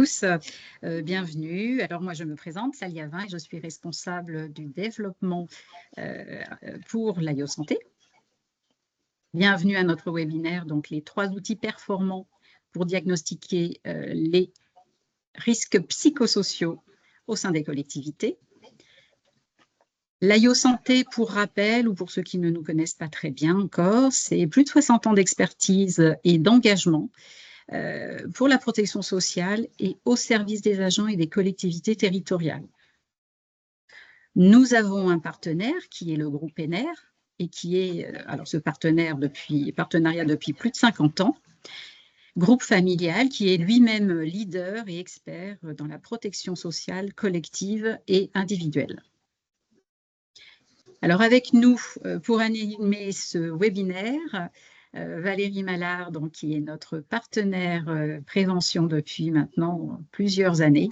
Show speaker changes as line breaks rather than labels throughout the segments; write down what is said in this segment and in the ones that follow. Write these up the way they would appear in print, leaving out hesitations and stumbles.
tous, bienvenue. Alors moi, je me présente, Salia Vin, et je suis responsable du développement pour l'IO Santé. Bienvenue à notre webinaire, donc les 3 outils performants pour diagnostiquer les risques psychosociaux au sein des collectivités. L'IO Santé, pour rappel, ou pour ceux qui ne nous connaissent pas très bien encore, c'est plus de 60 ans d'expertise et d'engagement pour la protection sociale et au service des agents et des collectivités territoriales. Nous avons un partenaire qui est le groupe ENER et qui est, alors ce partenariat depuis plus de 50 ans, groupe familial qui est lui-même leader et expert dans la protection sociale collective et individuelle. Alors avec nous, pour animer ce webinaire, Valérie Mallard, donc, qui est notre partenaire prévention depuis maintenant plusieurs années.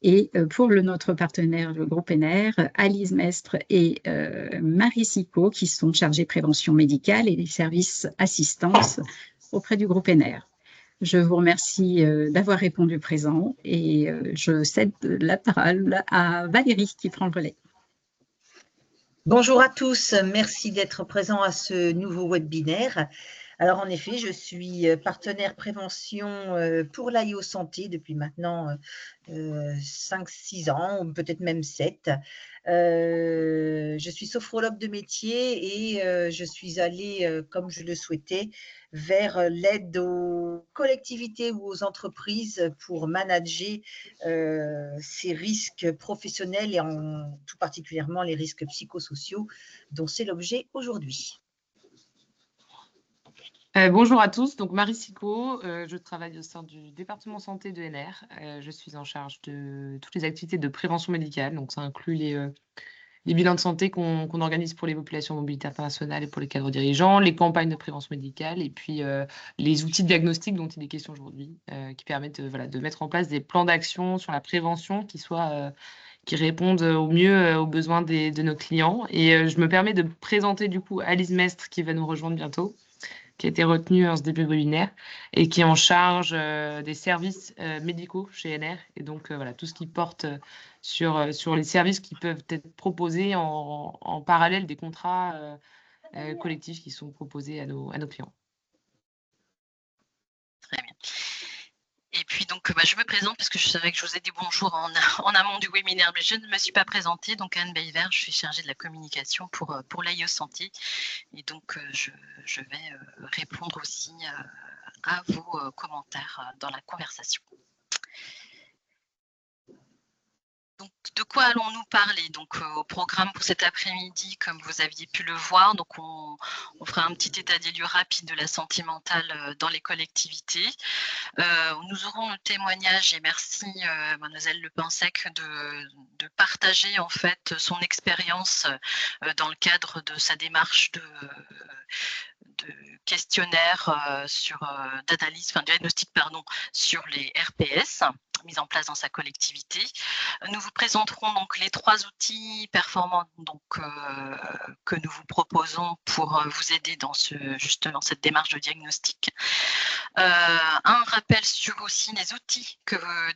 Et pour notre partenaire, le groupe ENER, Alice Mestre et Marie Sicot, qui sont chargées prévention médicale et des services assistance auprès du groupe ENER. Je vous remercie d'avoir répondu présent et je cède la parole à Valérie qui prend le relais.
Bonjour à tous, merci d'être présents à ce nouveau webinaire. Alors en effet, je suis partenaire prévention pour l'IO Santé depuis maintenant 5-6 ans, ou peut-être même 7. Je suis sophrologue de métier et je suis allée, comme je le souhaitais, vers l'aide aux collectivités ou aux entreprises pour manager ces risques professionnels et tout particulièrement les risques psychosociaux dont c'est l'objet aujourd'hui.
Bonjour à tous, donc Marie Sicot, je travaille au sein du département santé de ENER. Je suis en charge de toutes les activités de prévention médicale, donc ça inclut les bilans de santé qu'on organise pour les populations mobilité internationale et pour les cadres dirigeants, les campagnes de prévention médicale et puis les outils de diagnostic dont il est question aujourd'hui, qui permettent de mettre en place des plans d'action sur la prévention qui répondent au mieux aux besoins de nos clients. Et je me permets de présenter du coup Alice Mestre qui va nous rejoindre bientôt, qui a été retenue en ce début de webinaire et qui est en charge des services médicaux chez ENER. Et donc, voilà, tout ce qui porte sur les services qui peuvent être proposés en parallèle des contrats collectifs qui sont proposés à nos clients.
Très bien. Et puis donc, je me présente parce que je savais que je vous ai dit bonjour en amont du webinaire, mais je ne me suis pas présentée. Donc Anne Bayvert, je suis chargée de la communication pour l'IO Santé. Et donc, je vais répondre aussi à vos commentaires dans la conversation. Donc, de quoi allons-nous parler? Donc, au programme pour cet après-midi, comme vous aviez pu le voir, donc on fera un petit état des lieux rapide de la santé mentale dans les collectivités. Nous aurons le témoignage et merci Mademoiselle Le Pinsec de partager en fait son expérience dans le cadre de sa démarche de questionnaire d'analyse, diagnostic sur les RPS mis en place dans sa collectivité. Nous vous présenterons donc les 3 outils performants que nous vous proposons pour vous aider dans justement cette démarche de diagnostic. Un rappel sur aussi les outils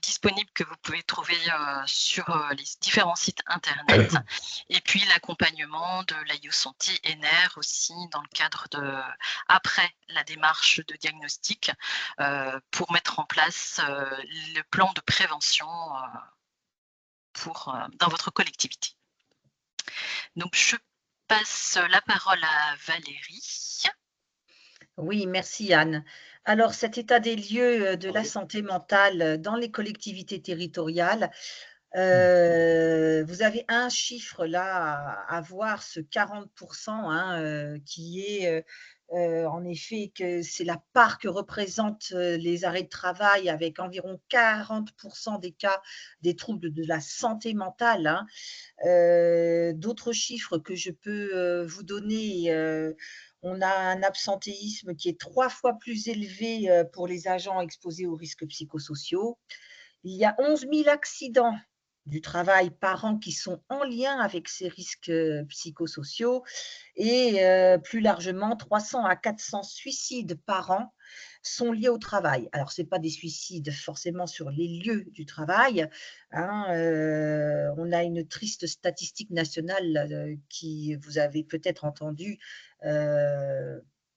disponibles que vous pouvez trouver sur les différents sites internet et puis l'accompagnement de l'IO Santé ENER aussi dans le cadre après la démarche de diagnostic pour mettre en place le plan de prévention dans votre collectivité. Donc je passe la parole à Valérie.
Oui, merci Anne. Alors, cet état des lieux de la santé mentale dans les collectivités territoriales, vous avez un chiffre là à voir, ce 40% qui est en effet que c'est la part que représentent les arrêts de travail avec environ 40% des cas des troubles de la santé mentale. D'autres chiffres que je peux vous donner, on a un absentéisme qui est 3 fois plus élevé pour les agents exposés aux risques psychosociaux. Il y a 11 000 accidents du travail par an qui sont en lien avec ces risques psychosociaux et plus largement 300 à 400 suicides par an sont liés au travail. Alors ce n'est pas des suicides forcément sur les lieux du travail, hein, on a une triste statistique nationale qui, vous avez peut-être entendu,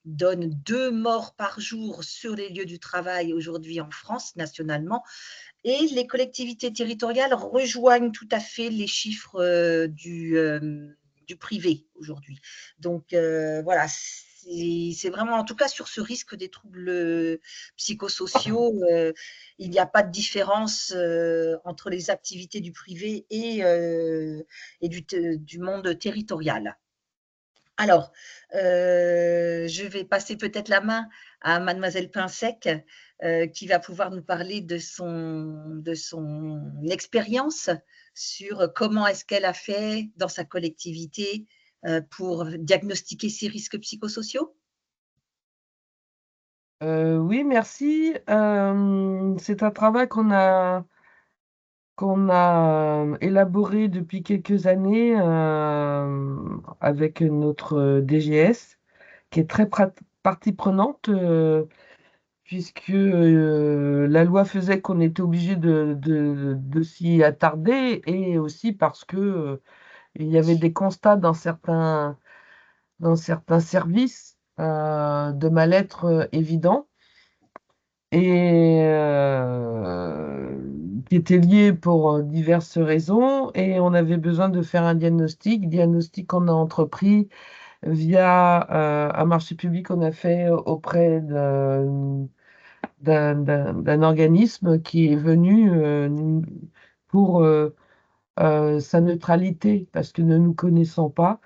donne 2 morts par jour sur les lieux du travail aujourd'hui en France, nationalement. Et les collectivités territoriales rejoignent tout à fait les chiffres du privé aujourd'hui. Donc voilà, c'est vraiment, en tout cas sur ce risque des troubles psychosociaux, il n'y a pas de différence entre les activités du privé et du monde territorial. Alors, je vais passer peut-être la main à mademoiselle Pinsec, qui va pouvoir nous parler de son expérience sur comment est-ce qu'elle a fait dans sa collectivité, pour diagnostiquer ces risques psychosociaux?
Oui, merci. C'est un travail qu'on a élaboré depuis quelques années avec notre DGS, qui est très partie prenante, puisque la loi faisait qu'on était obligé de s'y attarder, et aussi parce que il y avait des constats dans certains services de mal-être évident, et qui étaient liés pour diverses raisons, et on avait besoin de faire un diagnostic qu'on a entrepris via un marché public qu'on a fait auprès d'un organisme qui est venu pour sa neutralité, parce que ne nous connaissant pas,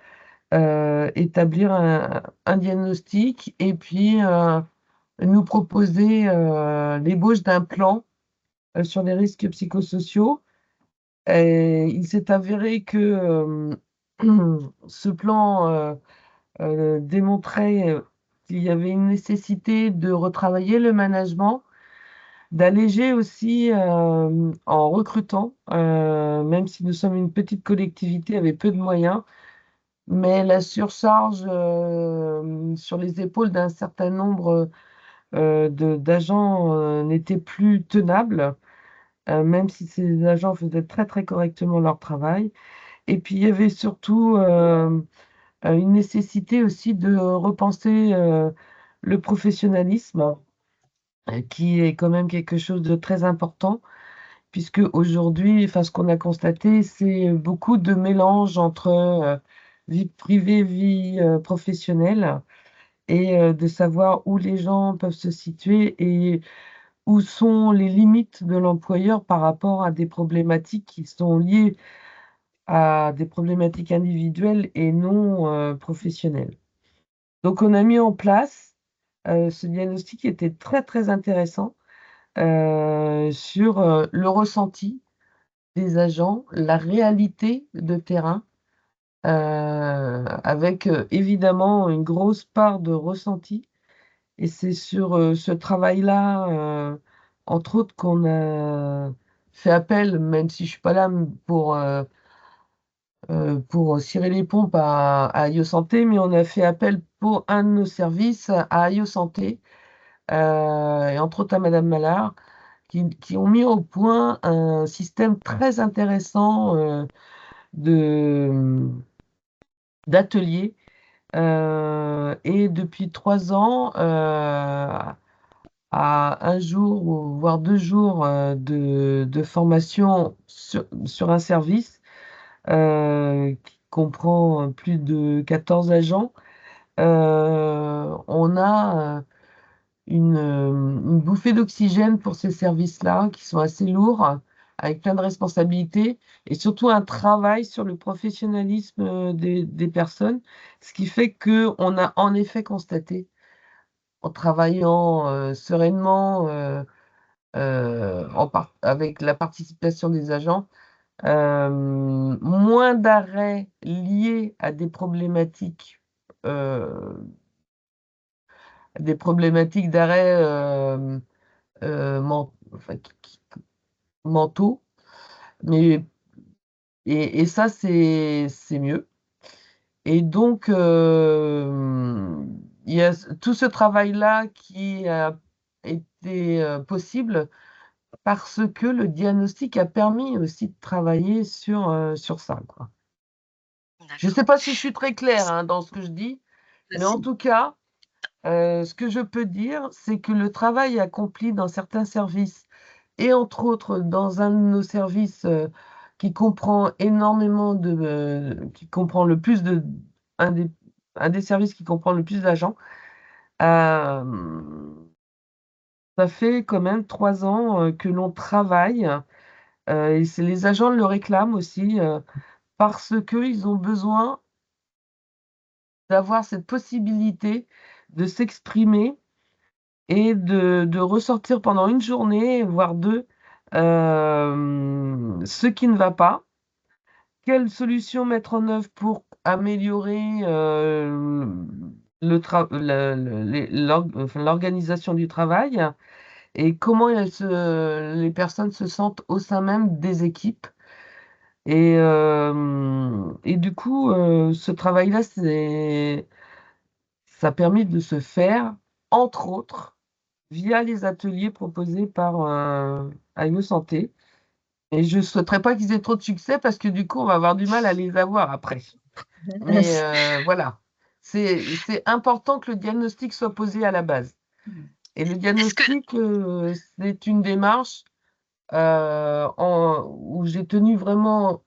établir un diagnostic, et puis nous proposer l'ébauche d'un plan sur les risques psychosociaux. Et il s'est avéré que ce plan démontrait qu'il y avait une nécessité de retravailler le management, d'alléger aussi en recrutant, même si nous sommes une petite collectivité avec peu de moyens, mais la surcharge sur les épaules d'un certain nombre d'agents n'était plus tenable, même si ces agents faisaient très très correctement leur travail. Et puis il y avait surtout une nécessité aussi de repenser le professionnalisme, qui est quand même quelque chose de très important, puisque aujourd'hui, enfin, ce qu'on a constaté, c'est beaucoup de mélange entre vie privée, vie professionnelle, et de savoir où les gens peuvent se situer et où sont les limites de l'employeur par rapport à des problématiques qui sont liées à des problématiques individuelles et non professionnelles. Donc, on a mis en place ce diagnostic qui était très, très intéressant sur le ressenti des agents, la réalité de terrain, avec évidemment une grosse part de ressenti. Et c'est sur ce travail-là, entre autres, qu'on a fait appel, même si je ne suis pas là pour cirer les pompes à IO Santé, mais on a fait appel pour un de nos services à IO Santé, et entre autres à Madame Mallard, qui ont mis au point un système très intéressant de d'ateliers. Et depuis 3 ans, à un jour, voire 2 jours de formation sur un service qui comprend plus de 14 agents, on a une bouffée d'oxygène pour ces services-là, qui sont assez lourds, avec plein de responsabilités, et surtout un travail sur le professionnalisme des personnes, ce qui fait qu'on a en effet constaté, en travaillant sereinement avec la participation des agents, moins d'arrêts liés à des problématiques d'arrêt enfin, mentaux, mais Et ça, c'est mieux. Et donc, il y a tout ce travail-là qui a été possible parce que le diagnostic a permis aussi de travailler sur ça, quoi. Je ne sais
D'accord.
pas si je suis très claire hein, dans ce que je dis, mais en
Si.
tout cas, ce que je peux dire, c'est que le travail accompli dans certains services, et entre autres dans un de nos services qui comprend énormément qui comprend le plus un des, un des services qui comprend le plus d'agents, euh, ça fait quand même 3 ans que l'on travaille, et les agents le réclament aussi, parce qu'ils ont besoin d'avoir cette possibilité de s'exprimer et de ressortir pendant une journée, voire deux, ce qui ne va pas, quelles solutions mettre en œuvre pour améliorer l'organisation du travail et comment les personnes se sentent au sein même des équipes. Et du coup, ce travail-là, ça a permis de se faire, entre autres, via les ateliers proposés par AIO Santé. Et je ne souhaiterais pas qu'ils aient trop de succès parce que du coup, on va avoir du mal à les avoir après. Mais voilà, c'est important que le diagnostic soit posé à la base. Et le
Est-ce que,
diagnostic, c'est une démarche où j'ai tenu vraiment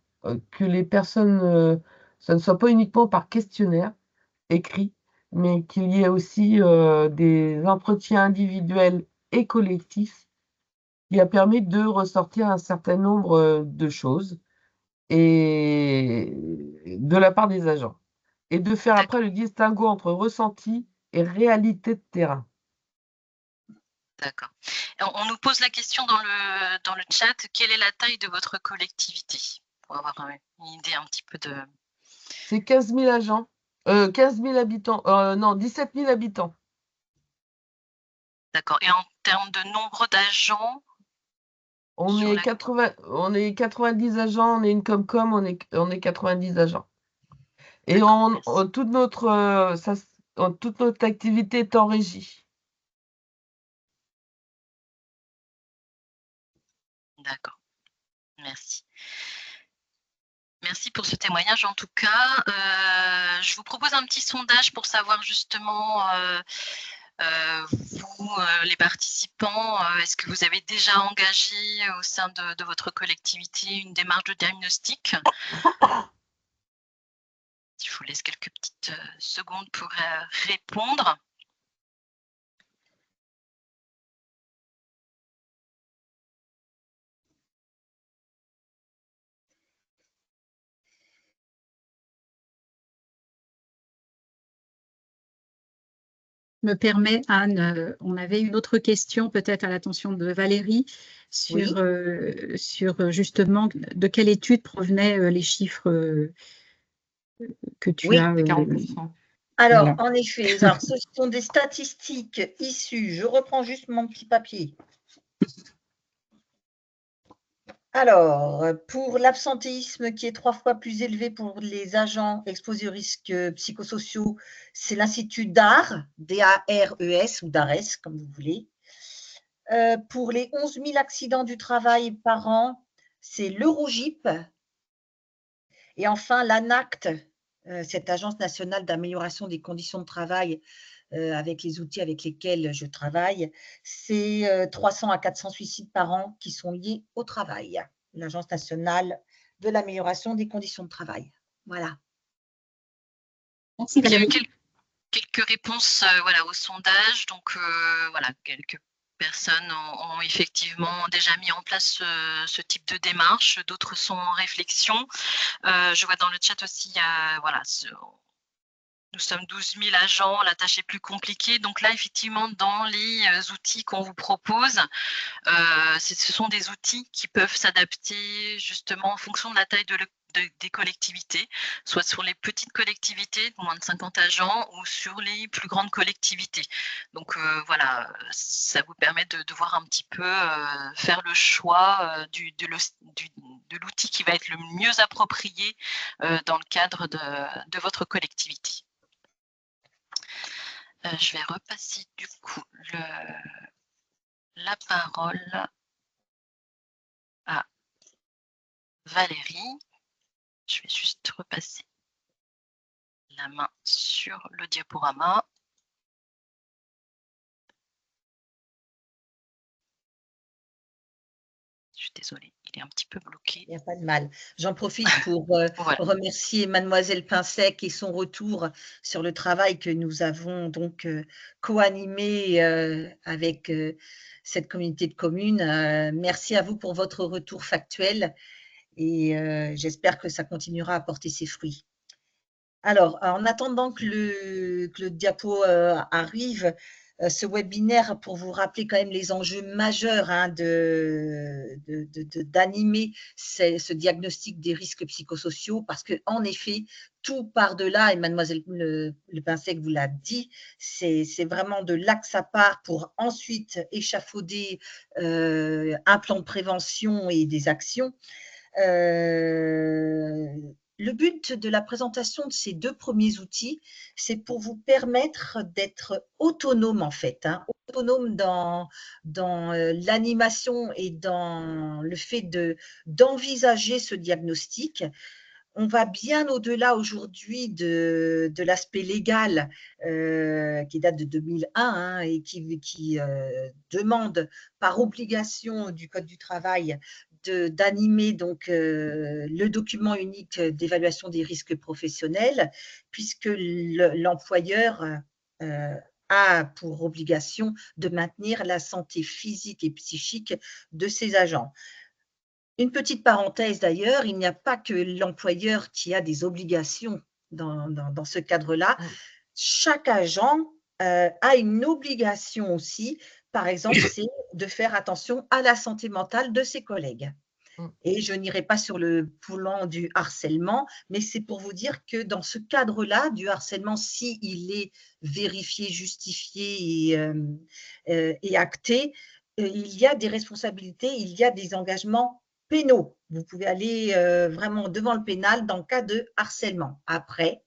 que les personnes, ça ne soit pas uniquement par questionnaire écrit, mais qu'il y ait aussi des entretiens individuels et collectifs qui a permis de ressortir un certain nombre de choses et de la part des agents et de faire après
d'accord,
le distinguo entre ressenti et réalité de terrain.
d'accord. On nous pose la question dans le chat, quelle est la taille de votre collectivité? Pour avoir une idée un petit peu de...
C'est 15 000 agents, 15 000 habitants, non, 17 000 habitants.
D'accord. Et en termes de nombre d'agents
On
sur
est
la...
90 agents, on est une Comcom, on est 90 agents. Et
D'accord, merci.
toute notre activité est en régie.
D'accord, merci. Merci pour ce témoignage en tout cas. Je vous propose un petit sondage pour savoir justement, vous, les participants, est-ce que vous avez déjà engagé au sein de votre collectivité une démarche de diagnostic? Je vous laisse quelques petites secondes pour répondre.
Me permet, Anne, on avait une autre question peut-être à l'attention de Valérie
Oui.
sur justement de quelle étude provenaient les chiffres que tu
Oui.
as.
C'est 40%.
Alors,
Voilà.
en effet, ce sont des statistiques issues. Je reprends juste mon petit papier. Alors, pour l'absentéisme qui est 3 fois plus élevé pour les agents exposés aux risques psychosociaux, c'est l'Institut DARES, D-A-R-E-S ou DARES, comme vous voulez. Pour les 11 000 accidents du travail par an, c'est l'Eurogip. Et enfin, l'ANACT, cette Agence nationale d'amélioration des conditions de travail, avec les outils avec lesquels je travaille, c'est 300 à 400 suicides par an qui sont liés au travail. L'Agence nationale de l'amélioration des conditions de travail. Voilà.
Merci
Il y a eu
Valérie.
quelques réponses voilà, au sondage. Donc, voilà, quelques personnes ont effectivement déjà mis en place ce type de démarche. D'autres sont en réflexion. Je vois dans le chat aussi, voilà, nous sommes 12 000 agents, la tâche est plus compliquée. Donc là, effectivement, dans les outils qu'on vous propose, ce sont des outils qui peuvent s'adapter justement en fonction de la taille des collectivités, soit sur les petites collectivités de moins de 50 agents ou sur les plus grandes collectivités. Donc voilà, ça vous permet de voir un petit peu, faire le choix de l'outil qui va être le mieux approprié dans le cadre de votre collectivité. Je vais repasser du coup la parole à Valérie. Je vais juste repasser la main sur le diaporama. Je suis désolée, il est un petit peu bloqué.
Il n'y a pas de mal. J'en profite pour
Voilà.
remercier Mademoiselle Pinsec et son retour sur le travail que nous avons donc co-animé avec cette communauté de communes. Merci à vous pour votre retour factuel et j'espère que ça continuera à porter ses fruits. Alors, en attendant que le diapo arrive, ce webinaire pour vous rappeler quand même les enjeux majeurs hein, d'animer ce diagnostic des risques psychosociaux parce qu'en effet, tout part de là, et mademoiselle Le Pinsec vous l'a dit, c'est vraiment de là que ça part pour ensuite échafauder un plan de prévention et des actions. Le but de la présentation de ces 2 premiers outils, c'est pour vous permettre d'être autonome en fait, hein, autonome dans l'animation et dans le fait d'envisager ce diagnostic. On va bien au-delà aujourd'hui de l'aspect légal qui date de 2001 hein, et qui demande par obligation du Code du travail d'animer donc le document unique d'évaluation des risques professionnels, puisque l'employeur a pour obligation de maintenir la santé physique et psychique de ses agents. Une petite parenthèse d'ailleurs, il n'y a pas que l'employeur qui a des obligations dans ce cadre-là. Chaque agent a une obligation aussi, par exemple, c'est de faire attention à la santé mentale de ses collègues. Et je n'irai pas sur le plan du harcèlement, mais c'est pour vous dire que dans ce cadre-là, du harcèlement, s'il est vérifié, justifié et acté, il y a des responsabilités, il y a des engagements pénaux. Vous pouvez aller vraiment devant le pénal dans le cas de harcèlement. Après,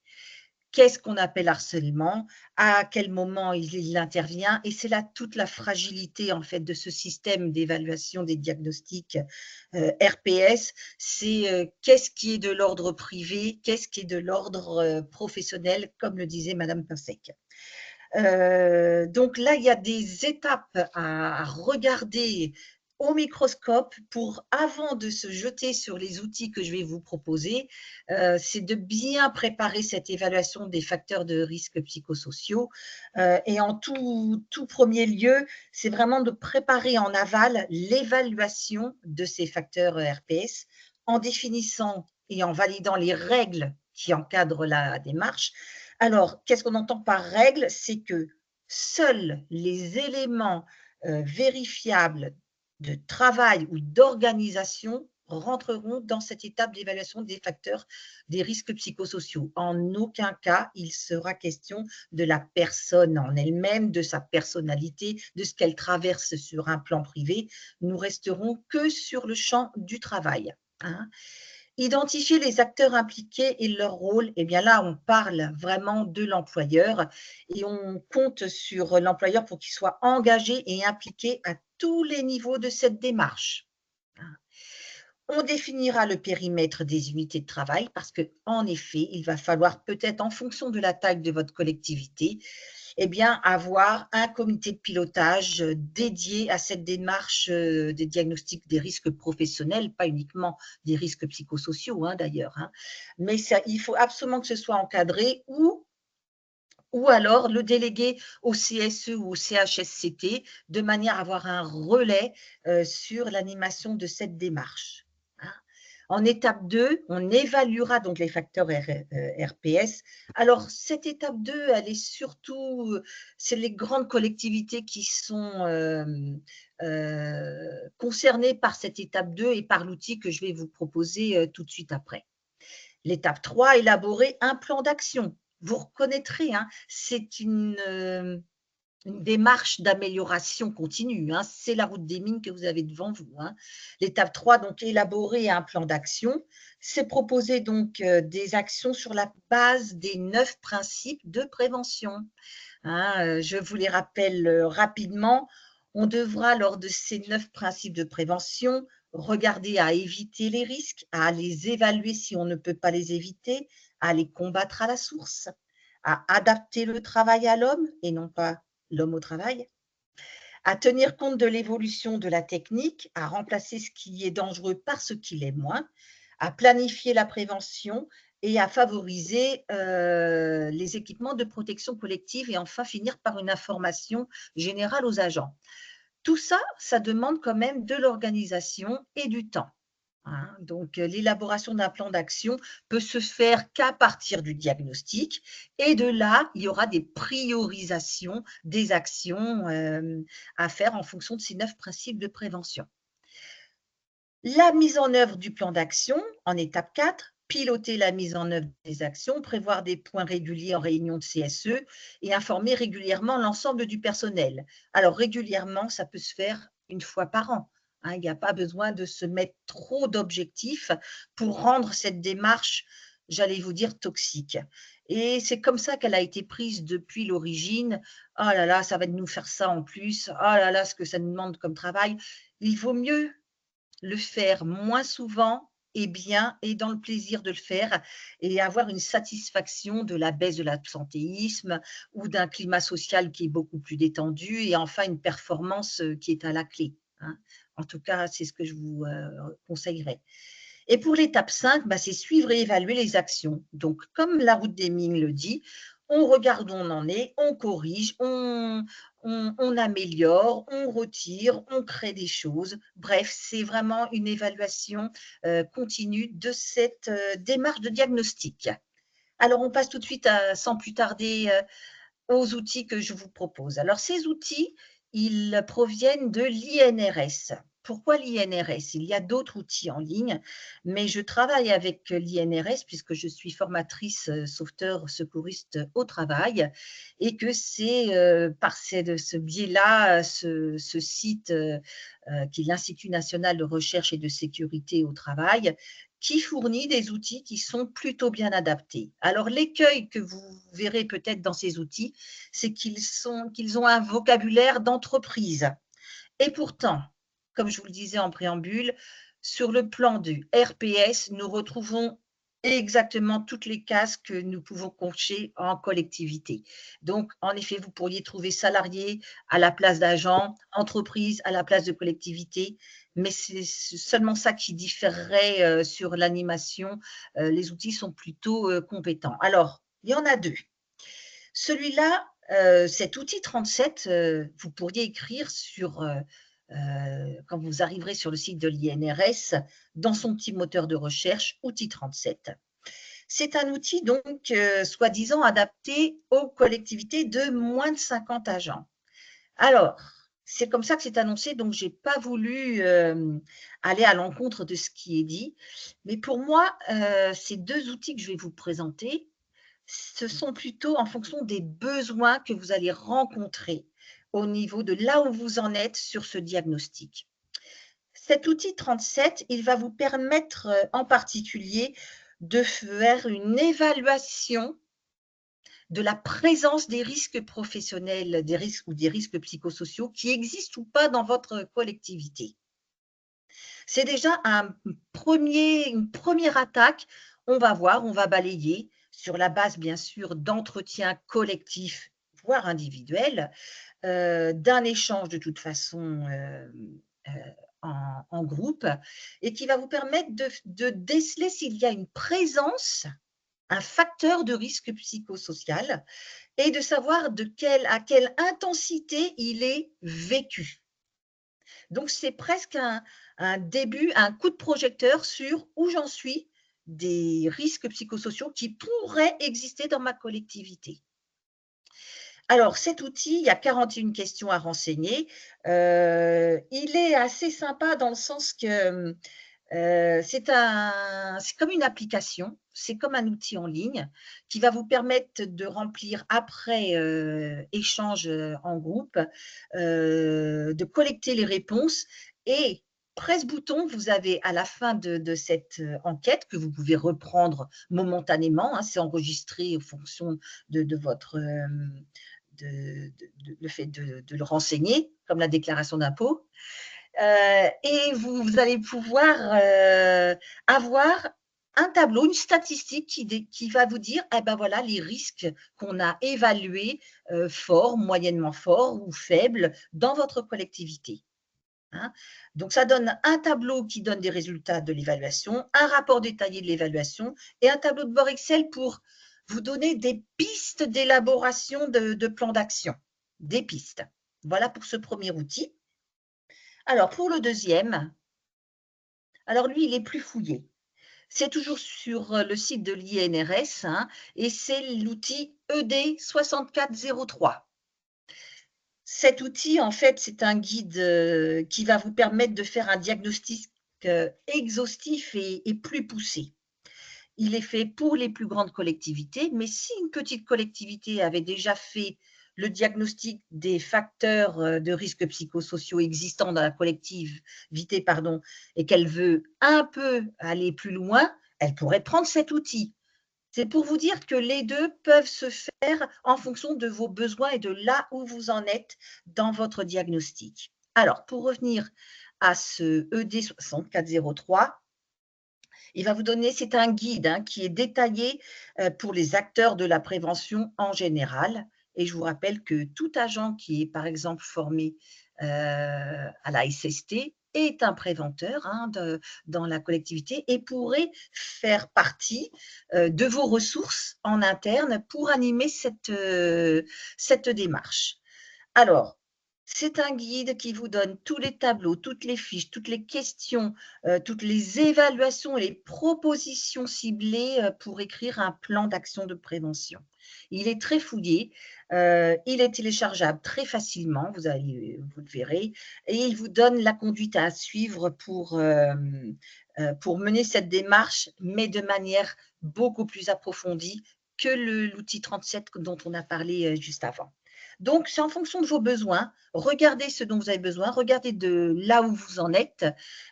qu'est-ce qu'on appelle harcèlement, à quel moment il intervient, et c'est là toute la fragilité en fait de ce système d'évaluation des diagnostics RPS, c'est qu'est-ce qui est de l'ordre privé, qu'est-ce qui est de l'ordre professionnel, comme le disait Madame Pinsec. Donc là, il y a des étapes à regarder au microscope pour, avant de se jeter sur les outils que je vais vous proposer, c'est de bien préparer cette évaluation des facteurs de risque psychosociaux. Et en tout premier lieu, c'est vraiment de préparer en aval l'évaluation de ces facteurs RPS en définissant et en validant les règles qui encadrent la démarche. Alors, qu'est-ce qu'on entend par règle? C'est que seuls les éléments vérifiables de travail ou d'organisation rentreront dans cette étape d'évaluation des facteurs des risques psychosociaux. En aucun cas, il sera question de la personne en elle-même, de sa personnalité, de ce qu'elle traverse sur un plan privé. Nous resterons que sur le champ du travail. Hein. Identifier les acteurs impliqués et leur rôle, eh bien là, on parle vraiment de l'employeur et on compte sur l'employeur pour qu'il soit engagé et impliqué à tous les niveaux de cette démarche. On définira le périmètre des unités de travail parce qu'en effet, il va falloir peut-être, en fonction de la taille de votre collectivité, eh bien, avoir un comité de pilotage dédié à cette démarche des diagnostics des risques professionnels, pas uniquement des risques psychosociaux hein, d'ailleurs. Hein. Mais ça, il faut absolument que ce soit encadré ou alors le déléguer au CSE ou au CHSCT de manière à avoir un relais sur l'animation de cette démarche. En étape 2, on évaluera donc les facteurs RPS. Alors, cette étape 2, elle est surtout, c'est les grandes collectivités qui sont concernées par cette étape 2 et par l'outil que je vais vous proposer tout de suite après. L'étape 3, élaborer un plan d'action. Vous reconnaîtrez, hein, c'est une démarche d'amélioration continue. Hein, c'est la route des mines que vous avez devant vous. Hein. L'étape 3, donc élaborer un plan d'action, c'est proposer donc des actions sur la base des 9 principes de prévention. Hein, je vous les rappelle rapidement. On devra, lors de ces 9 principes de prévention, regarder à éviter les risques, à les évaluer si on ne peut pas les éviter, à les combattre à la source, à adapter le travail à l'homme et non pas l'homme au travail, à tenir compte de l'évolution de la technique, à remplacer ce qui est dangereux par ce qui l'est moins, à planifier la prévention et à favoriser les équipements de protection collective et enfin finir par une information générale aux agents. Tout ça, ça demande quand même de l'organisation et du temps. Hein. Donc, l'élaboration d'un plan d'action peut se faire qu'à partir du diagnostic et de là, il y aura des priorisations des actions à faire en fonction de ces 9 principes de prévention. La mise en œuvre du plan d'action en étape 4, piloter la mise en œuvre des actions, prévoir des points réguliers en réunion de CSE et informer régulièrement l'ensemble du personnel. Alors, régulièrement, ça peut se faire une fois par an. Hein, il n'y a pas besoin de se mettre trop d'objectifs pour rendre cette démarche, j'allais vous dire, toxique. Et c'est comme ça qu'elle a été prise depuis l'origine. Oh là là, ça va nous faire ça en plus. Oh là là, ce que ça nous demande comme travail. Il vaut mieux le faire moins souvent et bien et dans le plaisir de le faire et avoir une satisfaction de la baisse de l'absentéisme ou d'un climat social qui est beaucoup plus détendu et enfin une performance qui est à la clé. Hein. En tout cas, c'est ce que je vous conseillerais. Et pour l'étape 5, bah, c'est suivre et évaluer les actions. Donc, comme la route des mines le dit, on regarde où on en est, on corrige, on améliore, on retire, on crée des choses. Bref, c'est vraiment une évaluation continue de cette démarche de diagnostic. Alors, on passe tout de suite, sans plus tarder, aux outils que je vous propose. Alors, ces outils, ils proviennent de l'INRS. Pourquoi l'INRS? Il y a d'autres outils en ligne, mais je travaille avec l'INRS puisque je suis formatrice sauveteur secouriste au travail et que c'est par ce biais-là, ce site qui est l'Institut national de recherche et de sécurité au travail, qui fournit des outils qui sont plutôt bien adaptés. Alors, l'écueil que vous verrez peut-être dans ces outils, c'est qu'ils ont un vocabulaire d'entreprise. Et pourtant, comme je vous le disais en préambule, sur le plan du RPS, nous retrouvons exactement toutes les cases que nous pouvons cocher en collectivité. Donc, en effet, vous pourriez trouver salarié à la place d'agent, entreprise à la place de collectivité, mais c'est seulement ça qui différerait sur l'animation. Les outils sont plutôt compétents. Alors, il y en a deux. Celui-là, cet outil 37, vous pourriez écrire sur, quand vous arriverez sur le site de l'INRS, dans son petit moteur de recherche, outil 37. C'est un outil donc soi-disant adapté aux collectivités de moins de 50 agents. Alors, c'est comme ça que c'est annoncé, donc je n'ai pas voulu aller à l'encontre de ce qui est dit. Mais pour moi, ces deux outils que je vais vous présenter, ce sont plutôt en fonction des besoins que vous allez rencontrer au niveau de là où vous en êtes sur ce diagnostic. Cet outil 37, il va vous permettre en particulier de faire une évaluation de la présence des risques professionnels, des risques ou des risques psychosociaux qui existent ou pas dans votre collectivité. C'est déjà une première attaque. On va voir, on va balayer sur la base, bien sûr, d'entretiens collectifs, voire individuels, d'un échange de toute façon en groupe, et qui va vous permettre de déceler s'il y a une présence, un facteur de risque psychosocial, et de savoir à quelle intensité il est vécu. Donc, c'est presque un début, un coup de projecteur sur où j'en suis des risques psychosociaux qui pourraient exister dans ma collectivité. Alors, cet outil, il y a 41 questions à renseigner. Il est assez sympa dans le sens que C'est comme une application, c'est comme un outil en ligne qui va vous permettre de remplir après échange en groupe, de collecter les réponses et presse-bouton, vous avez à la fin de cette enquête que vous pouvez reprendre momentanément, hein, c'est enregistré en fonction de votre… le fait de le renseigner, comme la déclaration d'impôt. Et vous allez pouvoir avoir un tableau, une statistique qui va vous dire, eh ben voilà, les risques qu'on a évalués forts, moyennement forts ou faibles dans votre collectivité. Hein. Donc, ça donne un tableau qui donne des résultats de l'évaluation, un rapport détaillé de l'évaluation et un tableau de bord Excel pour vous donner des pistes d'élaboration de plans d'action, des pistes. Voilà pour ce premier outil. Alors, pour le deuxième, alors lui, il est plus fouillé. C'est toujours sur le site de l'INRS hein, et c'est l'outil ED6403. Cet outil, en fait, c'est un guide qui va vous permettre de faire un diagnostic exhaustif et plus poussé. Il est fait pour les plus grandes collectivités, mais si une petite collectivité avait déjà fait le diagnostic des facteurs de risques psychosociaux existants dans la collectivité, et qu'elle veut un peu aller plus loin, elle pourrait prendre cet outil. C'est pour vous dire que les deux peuvent se faire en fonction de vos besoins et de là où vous en êtes dans votre diagnostic. Alors, pour revenir à ce ED6403, il va vous donner, c'est un guide hein, qui est détaillé pour les acteurs de la prévention en général. Et je vous rappelle que tout agent qui est, par exemple, formé à la SST est un préventeur hein, dans la collectivité et pourrait faire partie de vos ressources en interne pour animer cette démarche. Alors, c'est un guide qui vous donne tous les tableaux, toutes les fiches, toutes les questions, toutes les évaluations et les propositions ciblées pour écrire un plan d'action de prévention. Il est très fouillé, il est téléchargeable très facilement, vous le verrez, et il vous donne la conduite à suivre pour mener cette démarche, mais de manière beaucoup plus approfondie que l'outil 37 dont on a parlé juste avant. Donc, c'est en fonction de vos besoins. Regardez ce dont vous avez besoin, regardez de là où vous en êtes,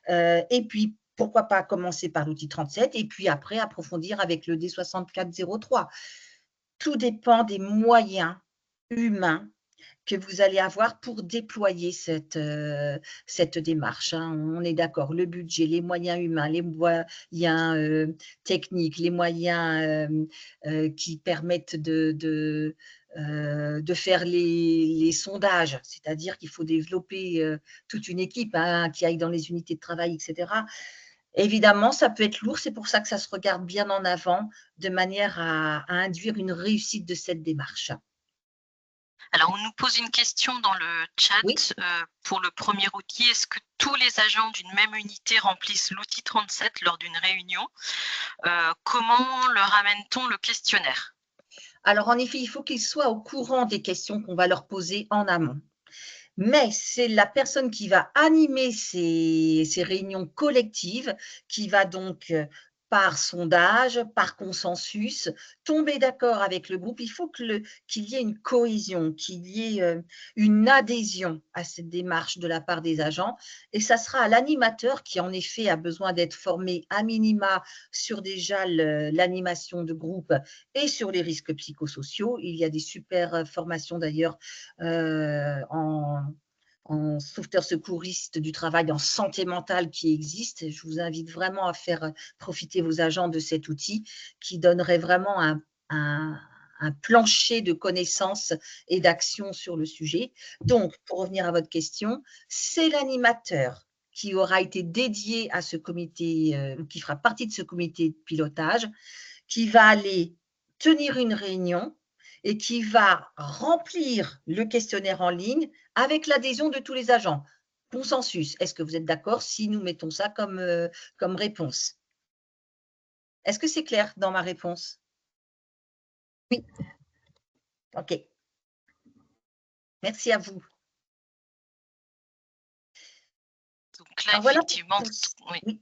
et puis pourquoi pas commencer par l'outil 37 et puis après approfondir avec le D6403. Tout dépend des moyens humains que vous allez avoir pour déployer cette démarche. Hein. On est d'accord, le budget, les moyens humains, les moyens techniques, les moyens qui permettent de faire les sondages, c'est-à-dire qu'il faut développer toute une équipe hein, qui aille dans les unités de travail, etc. Évidemment, ça peut être lourd, c'est pour ça que ça se regarde bien en avant, de manière à induire une réussite de cette démarche.
Alors, on nous pose une question dans le chat
Oui.
pour le premier outil. Est-ce que tous les agents d'une même unité remplissent l'outil 37 lors d'une réunion? Comment leur amène-t-on le questionnaire?
Alors, en effet, il faut qu'ils soient au courant des questions qu'on va leur poser en amont. Mais c'est la personne qui va animer ces réunions collectives qui va donc, par sondage, par consensus, tomber d'accord avec le groupe. Il faut qu'il y ait une cohésion, qu'il y ait une adhésion à cette démarche de la part des agents. Et ça sera à l'animateur qui, en effet, a besoin d'être formé à minima sur déjà l'animation de groupe et sur les risques psychosociaux. Il y a des super formations d'ailleurs en sauveteur secouriste du travail en santé mentale qui existe. Je vous invite vraiment à faire profiter vos agents de cet outil qui donnerait vraiment un plancher de connaissances et d'actions sur le sujet. Donc, pour revenir à votre question, c'est l'animateur qui aura été dédié à ce comité, qui fera partie de ce comité de pilotage, qui va aller tenir une réunion et qui va remplir le questionnaire en ligne avec l'adhésion de tous les agents. Consensus, est-ce que vous êtes d'accord si nous mettons ça comme réponse? Est-ce que c'est clair dans ma réponse? Oui. OK. Merci à vous.
Donc là,
Alors voilà
effectivement,
oui.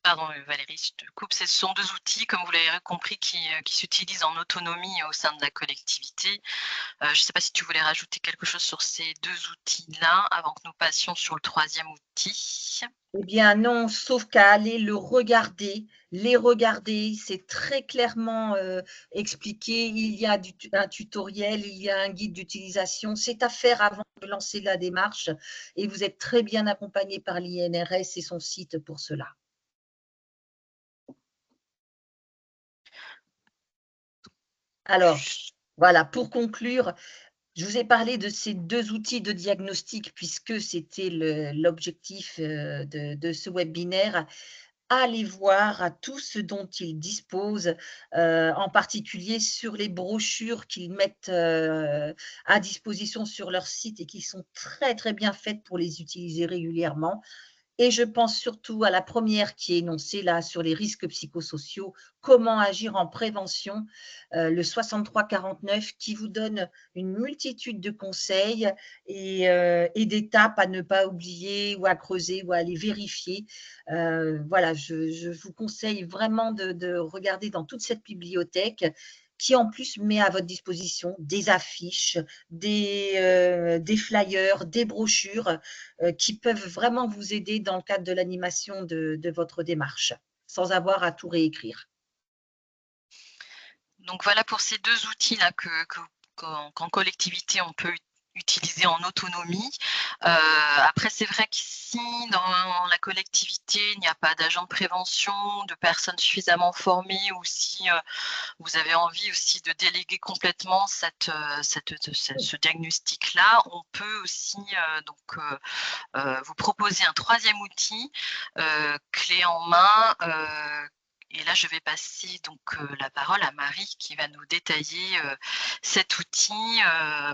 Pardon Valérie, je te coupe. Ce sont 2 outils, comme vous l'avez compris, qui s'utilisent en autonomie au sein de la collectivité. Je ne sais pas si tu voulais rajouter quelque chose sur ces 2 outils-là avant que nous passions sur le 3e outil.
Eh bien non, sauf qu'à aller les regarder, c'est très clairement expliqué. Il y a un tutoriel, il y a un guide d'utilisation. C'est à faire avant de lancer la démarche et vous êtes très bien accompagné par l'INRS et son site pour cela. Alors, voilà, pour conclure, je vous ai parlé de ces 2 outils de diagnostic puisque c'était l'objectif de ce webinaire. Allez voir à tout ce dont ils disposent, en particulier sur les brochures qu'ils mettent à disposition sur leur site et qui sont très, très bien faites pour les utiliser régulièrement. Et je pense surtout à la première qui est énoncée là sur les risques psychosociaux, comment agir en prévention, le 6349 qui vous donne une multitude de conseils et d'étapes à ne pas oublier ou à creuser ou à aller vérifier. Voilà, je vous conseille vraiment de regarder dans toute cette bibliothèque qui en plus met à votre disposition des affiches, des flyers, des brochures qui peuvent vraiment vous aider dans le cadre de l'animation de votre démarche, sans avoir à tout réécrire.
Donc voilà pour ces 2 outils-là qu'en collectivité, on peut utiliser en autonomie. Après, c'est vrai qu'ici, dans la collectivité, il n'y a pas d'agent de prévention, de personnes suffisamment formées, ou si vous avez envie aussi de déléguer complètement ce diagnostic-là, on peut aussi vous proposer un 3e outil, clé en main. Et là, je vais passer donc la parole à Marie qui va nous détailler cet outil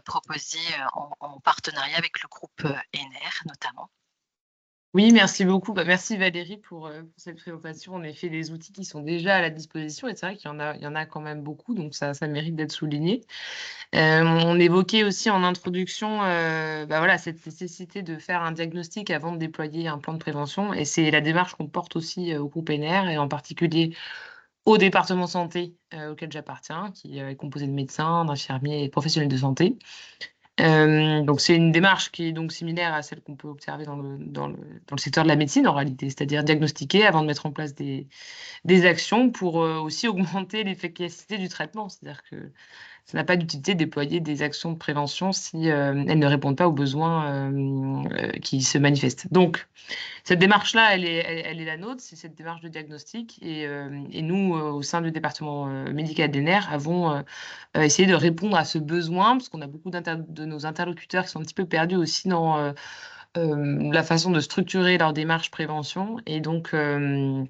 proposé en partenariat avec le groupe ENER notamment.
Oui, merci beaucoup. Merci Valérie pour cette présentation. En effet, des outils qui sont déjà à la disposition, et c'est vrai qu'il y en a quand même beaucoup, donc ça mérite d'être souligné. On évoquait aussi en introduction voilà, cette nécessité de faire un diagnostic avant de déployer un plan de prévention, et c'est la démarche qu'on porte aussi au groupe ENER, et en particulier au département santé auquel j'appartiens, qui est composé de médecins, d'infirmiers et de professionnels de santé. Donc c'est une démarche qui est donc similaire à celle qu'on peut observer dans le secteur de la médecine en réalité, c'est-à-dire diagnostiquer avant de mettre en place des actions pour aussi augmenter l'efficacité du traitement. C'est-à-dire que ça n'a pas d'utilité de déployer des actions de prévention si elles ne répondent pas aux besoins qui se manifestent. Donc cette démarche-là, elle est la nôtre, c'est cette démarche de diagnostic. Et nous, au sein du département médical d'ENER, avons essayé de répondre à ce besoin, parce qu'on a beaucoup de nos interlocuteurs qui sont un petit peu perdus aussi dans la façon de structurer leur démarche prévention. Et donc nous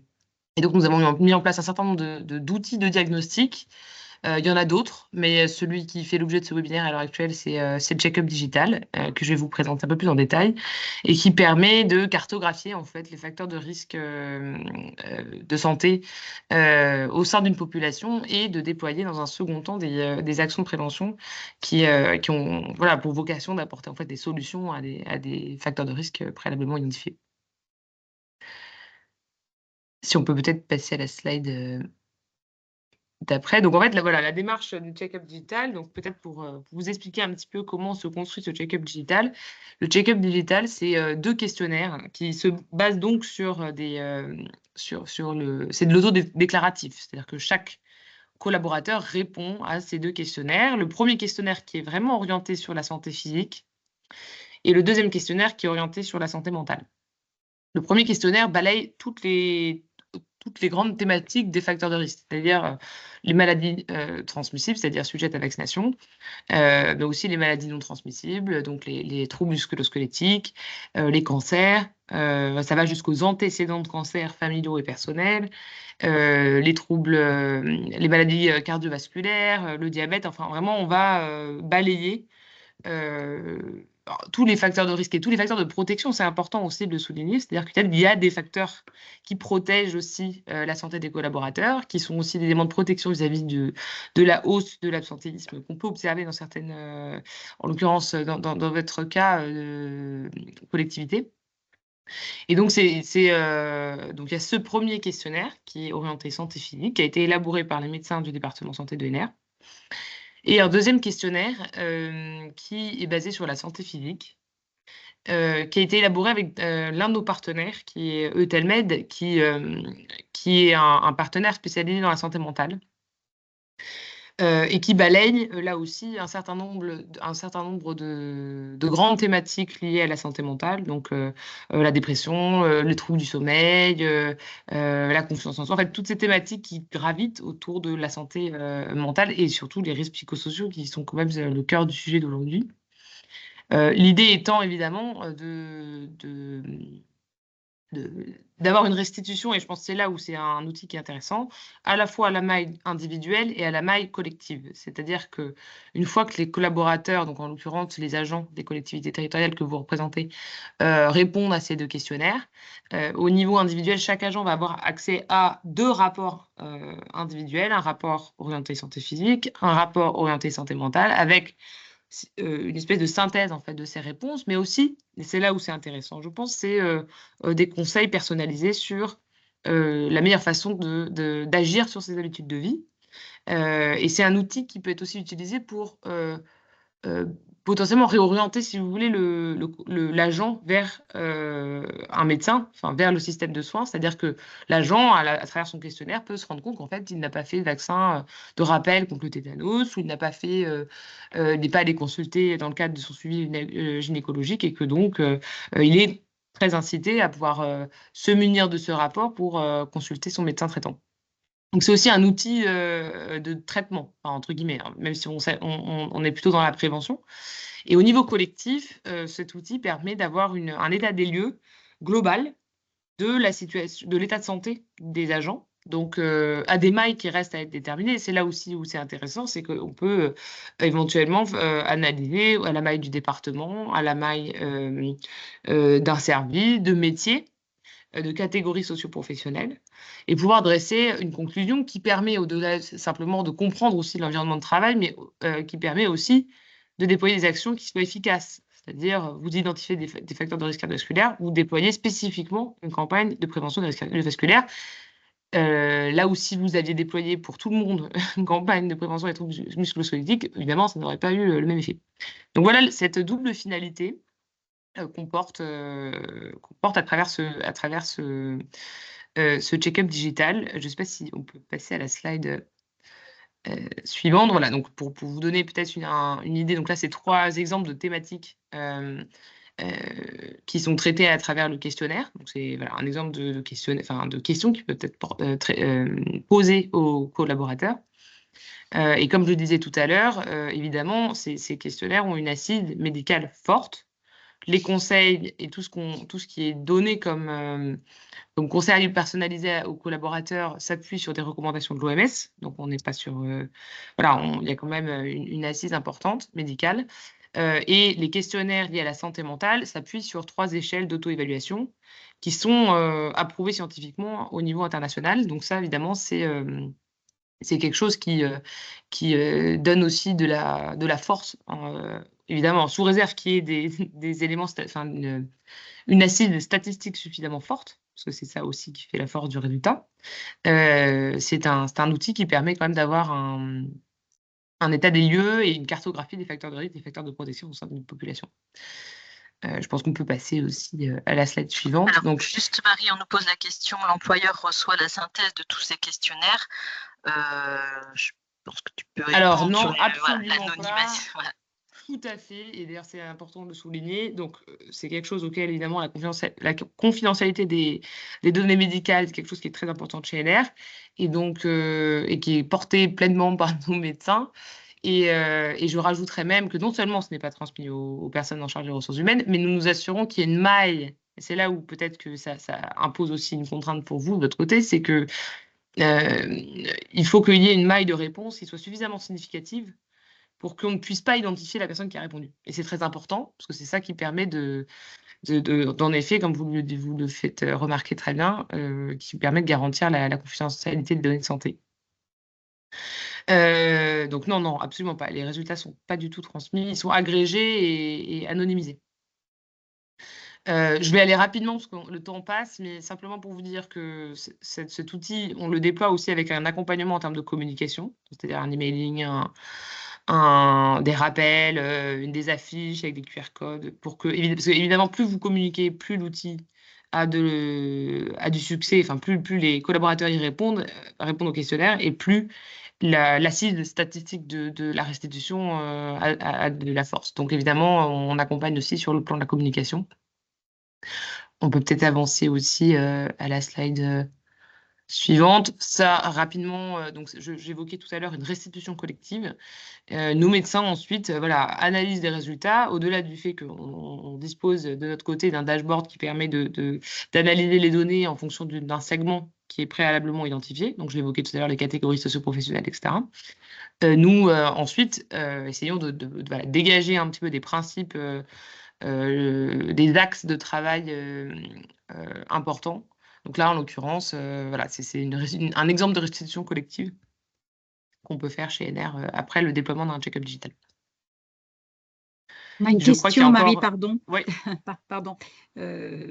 avons mis en place un certain nombre d'outils de diagnostic. Il y en a d'autres, mais celui qui fait l'objet de ce webinaire à l'heure actuelle, c'est le check-up digital, que je vais vous présenter un peu plus en détail, et qui permet de cartographier en fait les facteurs de risque de santé au sein d'une population et de déployer dans un second temps des actions de prévention qui ont voilà, pour vocation d'apporter en fait des solutions à des facteurs de risque préalablement identifiés. Si on peut peut-être passer à la slide d'après. Donc en fait, voilà, la démarche du check-up digital, donc peut-être pour vous expliquer un petit peu comment se construit ce check-up digital. Le check-up digital, c'est 2 questionnaires qui se basent donc sur c'est de l'autodéclaratif, c'est-à-dire que chaque collaborateur répond à ces 2 questionnaires. Le premier questionnaire qui est vraiment orienté sur la santé physique et le deuxième questionnaire qui est orienté sur la santé mentale. Le premier questionnaire balaye toutes les grandes thématiques des facteurs de risque, c'est-à-dire les maladies transmissibles, c'est-à-dire sujettes à vaccination, mais aussi les maladies non transmissibles, donc les troubles musculo-squelettiques, les cancers, ça va jusqu'aux antécédents de cancer familiaux et personnels, les troubles, les maladies cardiovasculaires, le diabète, enfin vraiment on va balayer tous les facteurs de risque et tous les facteurs de protection, c'est important aussi de le souligner, c'est-à-dire qu'il y a des facteurs qui protègent aussi la santé des collaborateurs, qui sont aussi des éléments de protection vis-à-vis de la hausse de l'absentéisme qu'on peut observer dans certaines, en l'occurrence dans votre cas, collectivité. Et donc, donc il y a ce premier questionnaire qui est orienté santé physique, qui a été élaboré par les médecins du département santé de NR. Et un deuxième questionnaire qui est basé sur la santé physique, qui a été élaboré avec l'un de nos partenaires, qui est Eutelmed, qui est un partenaire spécialisé dans la santé mentale. Et qui balaye là aussi un certain nombre de grandes thématiques liées à la santé mentale, donc la dépression, les troubles du sommeil, la confiance en soi, en fait toutes ces thématiques qui gravitent autour de la santé mentale et surtout les risques psychosociaux qui sont quand même le cœur du sujet d'aujourd'hui. L'idée étant évidemment d'avoir une restitution, et je pense que c'est là où c'est un outil qui est intéressant, à la fois à la maille individuelle et à la maille collective. C'est-à-dire qu'une fois que les collaborateurs, donc en l'occurrence les agents des collectivités territoriales que vous représentez, répondent à ces deux questionnaires, au niveau individuel, chaque agent va avoir accès à 2 rapports individuels, un rapport orienté santé physique, un rapport orienté santé mentale, avec une espèce de synthèse en fait de ces réponses, mais aussi, et c'est là où c'est intéressant, je pense, c'est des conseils personnalisés sur la meilleure façon d'agir sur ses habitudes de vie. Et c'est un outil qui peut être aussi utilisé pour potentiellement réorienter, si vous voulez, l'agent vers un médecin, enfin vers le système de soins. C'est-à-dire que l'agent, à travers son questionnaire, peut se rendre compte qu'en fait, il n'a pas fait de vaccin de rappel contre le tétanos, ou il n'a pas fait, n'est pas allé consulter dans le cadre de son suivi gynécologique, et que donc il est très incité à pouvoir se munir de ce rapport pour consulter son médecin traitant. Donc c'est aussi un outil de traitement, enfin, entre guillemets, hein, même si on est plutôt dans la prévention. Et au niveau collectif, cet outil permet d'avoir un état des lieux global de la situation, de l'état de santé des agents. Donc, à des mailles qui restent à être déterminées. C'est là aussi où c'est intéressant, c'est qu'on peut éventuellement analyser à la maille du département, à la maille d'un service, de métier, de catégories socio-professionnelles, et pouvoir dresser une conclusion qui permet, au-delà simplement de comprendre aussi l'environnement de travail, mais qui permet aussi de déployer des actions qui soient efficaces. C'est-à-dire, vous identifiez des facteurs de risque cardiovasculaire, vous déployez spécifiquement une campagne de prévention des risques cardiovasculaires. Là où si vous aviez déployé pour tout le monde une campagne de prévention des troubles musculo-squelettiques, évidemment, ça n'aurait pas eu le même effet. Donc voilà cette double finalité qu'on porte à travers ce check-up digital. Je ne sais pas si on peut passer à la slide suivante. Voilà, donc pour vous donner peut-être une idée, donc là, c'est 3 exemples de thématiques qui sont traitées à travers le questionnaire. Donc c'est voilà, un exemple de questions qui peut être posées aux collaborateurs. Et comme je le disais tout à l'heure, évidemment, ces questionnaires ont une assise médicale forte. Les conseils et tout ce qui est donné comme conseil personnalisé aux collaborateurs s'appuie sur des recommandations de l'OMS. Donc, on n'est pas sur... voilà, il y a quand même une assise importante médicale. Et les questionnaires liés à la santé mentale s'appuient sur 3 échelles d'auto-évaluation qui sont approuvées scientifiquement au niveau international. Donc ça, évidemment, c'est quelque chose qui donne aussi de la force, évidemment, sous réserve qu'il y ait des éléments, enfin, une assise statistique suffisamment forte, parce que c'est ça aussi qui fait la force du résultat. C'est un outil qui permet quand même d'avoir un état des lieux et une cartographie des facteurs de risque, des facteurs de protection au sein d'une population. Je pense qu'on peut passer aussi à la slide suivante.
Alors, donc, juste Marie, on nous pose la question, l'employeur reçoit la synthèse de tous ces questionnaires. Je pense que tu peux répondre.
Alors non,
sur
absolument pas.
Voilà.
Tout à fait, et d'ailleurs c'est important de le souligner. Donc c'est quelque chose auquel évidemment la confidentialité des données médicales, c'est quelque chose qui est très important chez NR, et donc et qui est porté pleinement par nos médecins. Et je rajouterais même que non seulement ce n'est pas transmis aux personnes en charge des ressources humaines, mais nous nous assurons qu'il y ait une maille. Et c'est là où peut-être que ça impose aussi une contrainte pour vous de votre côté, c'est que il faut qu'il y ait une maille de réponse qui soit suffisamment significative pour qu'on ne puisse pas identifier la personne qui a répondu. Et c'est très important, parce que c'est ça qui permet d'en effet, comme vous le faites remarquer très bien, qui permet de garantir la confidentialité des données de santé. Donc non, absolument pas. Les résultats ne sont pas du tout transmis, ils sont agrégés et anonymisés. Je vais aller rapidement parce que le temps passe, mais simplement pour vous dire que cet outil, on le déploie aussi avec un accompagnement en termes de communication, c'est-à-dire un emailing, des rappels, des affiches avec des QR codes, parce que évidemment, plus vous communiquez, plus l'outil a du succès, enfin plus les collaborateurs y répondent au questionnaire, et plus l'assise statistique de la restitution a de la force. Donc évidemment, on accompagne aussi sur le plan de la communication. On peut peut-être avancer aussi à la slide suivante. Ça, rapidement, donc j'évoquais tout à l'heure une restitution collective. Nos médecins, ensuite, voilà, analysent les résultats, au-delà du fait qu'on dispose de notre côté d'un dashboard qui permet d'analyser les données en fonction d'un segment qui est préalablement identifié. Donc, je l'évoquais tout à l'heure, les catégories socio-professionnelles, etc. Nous, ensuite, essayons de voilà, dégager un petit peu des principes, des axes de travail importants. Donc là, en l'occurrence, voilà, c'est un exemple de restitution collective qu'on peut faire chez NR après le déploiement d'un check-up digital.
On a une
Je crois qu'il y
question,
a
Marie,
encore...
pardon.
Oui.
Pardon.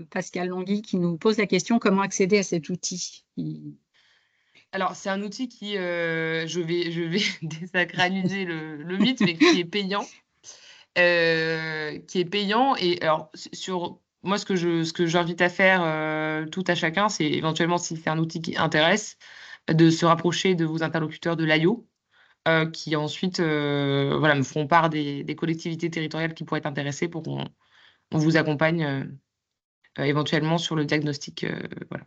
Pascal Langui qui nous pose la question, comment accéder à cet outil?
Alors, c'est un outil qui, je vais désacraliser le mythe, mais qui est payant. Et alors, moi, ce que j'invite à faire tout à chacun, c'est éventuellement, si c'est un outil qui intéresse, de se rapprocher de vos interlocuteurs de l'AIO, qui ensuite voilà, me feront part des collectivités territoriales qui pourraient être intéressées pour qu'on vous accompagne éventuellement sur le diagnostic. Voilà.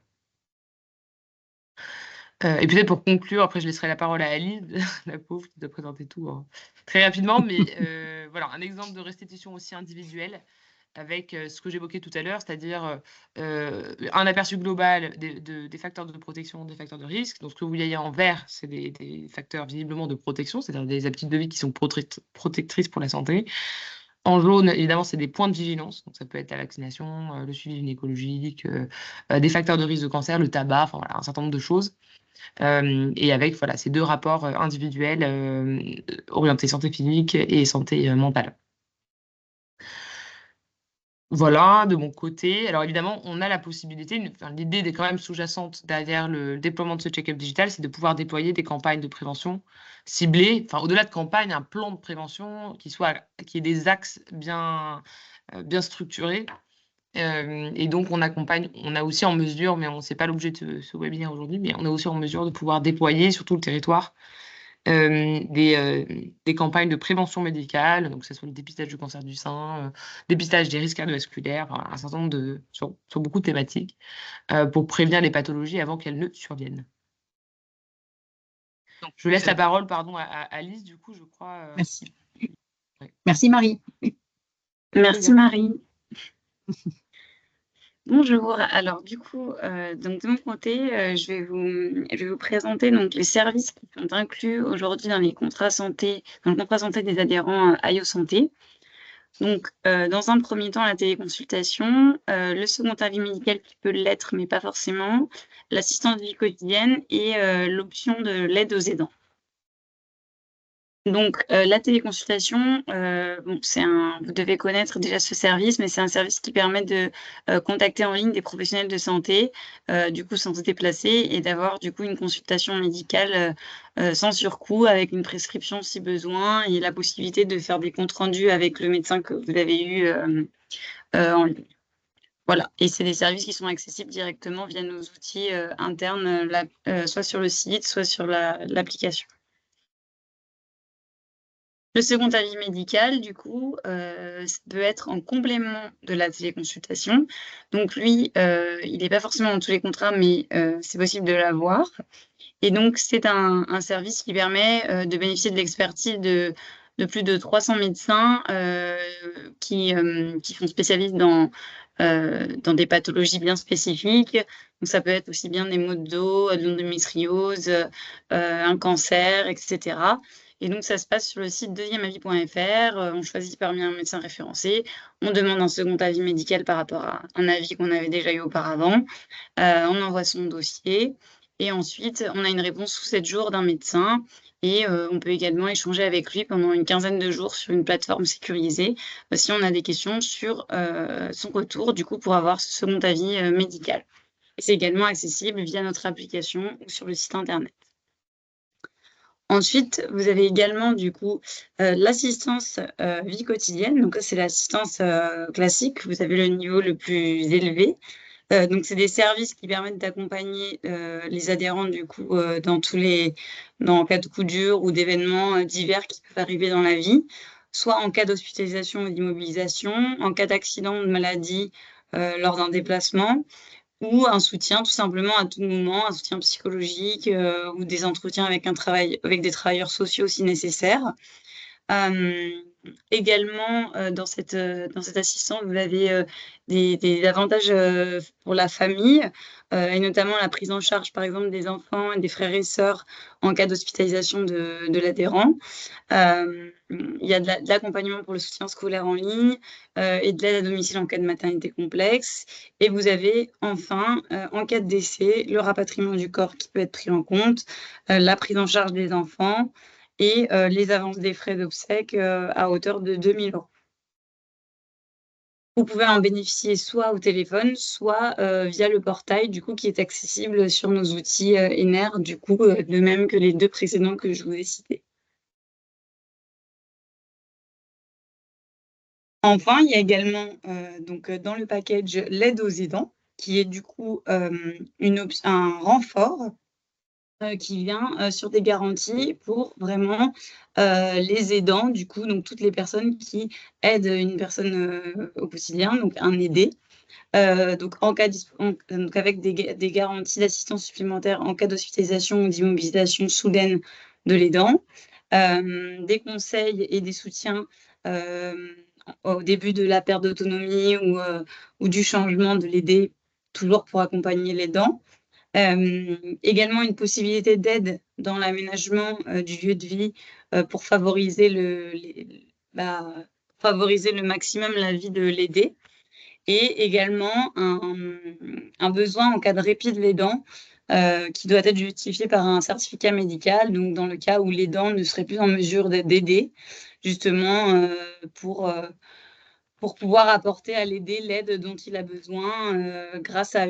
Et peut-être pour conclure, après je laisserai la parole à Alice, la pauvre qui doit présenter tout très rapidement, mais voilà, un exemple de restitution aussi individuelle avec ce que j'évoquais tout à l'heure, c'est-à-dire un aperçu global des facteurs de protection, des facteurs de risque. Donc ce que vous voyez en vert, c'est des facteurs visiblement de protection, c'est-à-dire des habitudes de vie qui sont protectrices pour la santé. En jaune, évidemment, c'est des points de vigilance. Donc, ça peut être la vaccination, le suivi gynécologique, des facteurs de risque de cancer, le tabac, enfin voilà, un certain nombre de choses. Et avec voilà, ces deux rapports individuels orientés santé physique et santé mentale. Voilà, de mon côté. Alors évidemment, on a la possibilité, l'idée est quand même sous-jacente derrière le déploiement de ce check-up digital, c'est de pouvoir déployer des campagnes de prévention ciblées, enfin au-delà de campagnes, un plan de prévention qui ait des axes bien structurés. Et donc, on a aussi en mesure, mais c'est pas l'objet de ce webinaire aujourd'hui, mais on est aussi en mesure de pouvoir déployer sur tout le territoire des campagnes de prévention médicale, donc que ce soit le dépistage du cancer du sein, dépistage des risques cardiovasculaires, un certain nombre sur beaucoup de thématiques, pour prévenir les pathologies avant qu'elles ne surviennent. Donc, je laisse la parole, pardon, à Alice, du coup, je crois.
Merci.
Ouais.
Merci, Marie.
Merci, Marie. Bonjour. Alors, du coup, donc de mon côté, je vais vous présenter donc les services qui sont inclus aujourd'hui dans les contrats santé, dans le contrat santé des adhérents AIO Santé. Donc, dans un premier temps, la téléconsultation, le second avis médical qui peut l'être, mais pas forcément, l'assistance de vie quotidienne et l'option de l'aide aux aidants. Donc, la téléconsultation, bon, vous devez connaître déjà ce service, mais c'est un service qui permet de contacter en ligne des professionnels de santé, du coup sans se déplacer, et d'avoir du coup une consultation médicale sans surcoût, avec une prescription si besoin, et la possibilité de faire des comptes rendus avec le médecin que vous avez eu en ligne. Voilà, et c'est des services qui sont accessibles directement via nos outils internes, soit sur le site, soit sur l'application. Le second avis médical, du coup, peut être en complément de la téléconsultation. Donc lui, il n'est pas forcément dans tous les contrats, mais c'est possible de l'avoir. Et donc, c'est un service qui permet de bénéficier de l'expertise de plus de 300 médecins qui sont spécialistes dans des pathologies bien spécifiques. Donc, ça peut être aussi bien des maux de dos, de l'endométriose, un cancer, etc. Et donc, ça se passe sur le site deuxièmeavis.fr. On choisit parmi un médecin référencé. On demande un second avis médical par rapport à un avis qu'on avait déjà eu auparavant. On envoie son dossier. Et ensuite, on a une réponse sous 7 jours d'un médecin et on peut également échanger avec lui pendant une quinzaine de jours sur une plateforme sécurisée si on a des questions sur son retour, du coup, pour avoir ce second avis médical. Et c'est également accessible via notre application ou sur le site internet. Ensuite, vous avez également du coup l'assistance vie quotidienne. Donc, c'est l'assistance classique. Vous avez le niveau le plus élevé. Donc, c'est des services qui permettent d'accompagner les adhérents du coup en cas de coup dur ou d'événements divers qui peuvent arriver dans la vie, soit en cas d'hospitalisation ou d'immobilisation, en cas d'accident ou de maladie lors d'un déplacement, ou un soutien tout simplement à tout moment, un soutien psychologique ou des entretiens avec des travailleurs sociaux si nécessaire. Également, dans cette assistance, vous avez des avantages pour la famille et notamment la prise en charge, par exemple, des enfants et des frères et sœurs en cas d'hospitalisation de l'adhérent. Il y a de l'accompagnement pour le soutien scolaire en ligne et de l'aide à domicile en cas de maternité complexe. Et vous avez enfin, en cas de décès, le rapatriement du corps qui peut être pris en compte, la prise en charge des enfants et les avances des frais d'obsèques à hauteur de 2 000 €. Vous pouvez en bénéficier soit au téléphone, soit via le portail, du coup, qui est accessible sur nos outils ENER, du coup, de même que les 2 précédents que je vous ai cités. Enfin, il y a également donc dans le package l'aide aux aidants, qui est du coup un renfort qui vient sur des garanties pour vraiment les aidants, du coup, donc toutes les personnes qui aident une personne au quotidien, donc un aidé. Donc, donc avec des garanties d'assistance supplémentaire en cas d'hospitalisation ou d'immobilisation soudaine de l'aidant, des conseils et des soutiens au début de la perte d'autonomie ou du changement de l'aidé, toujours pour accompagner l'aidant. Également une possibilité d'aide dans l'aménagement du lieu de vie pour favoriser favoriser le maximum la vie de l'aidé. Et également un besoin en cas de répit de l'aidant qui doit être justifié par un certificat médical, donc dans le cas où l'aidant ne serait plus en mesure d'aider, justement pour pouvoir apporter à l'aidé l'aide dont il a besoin grâce à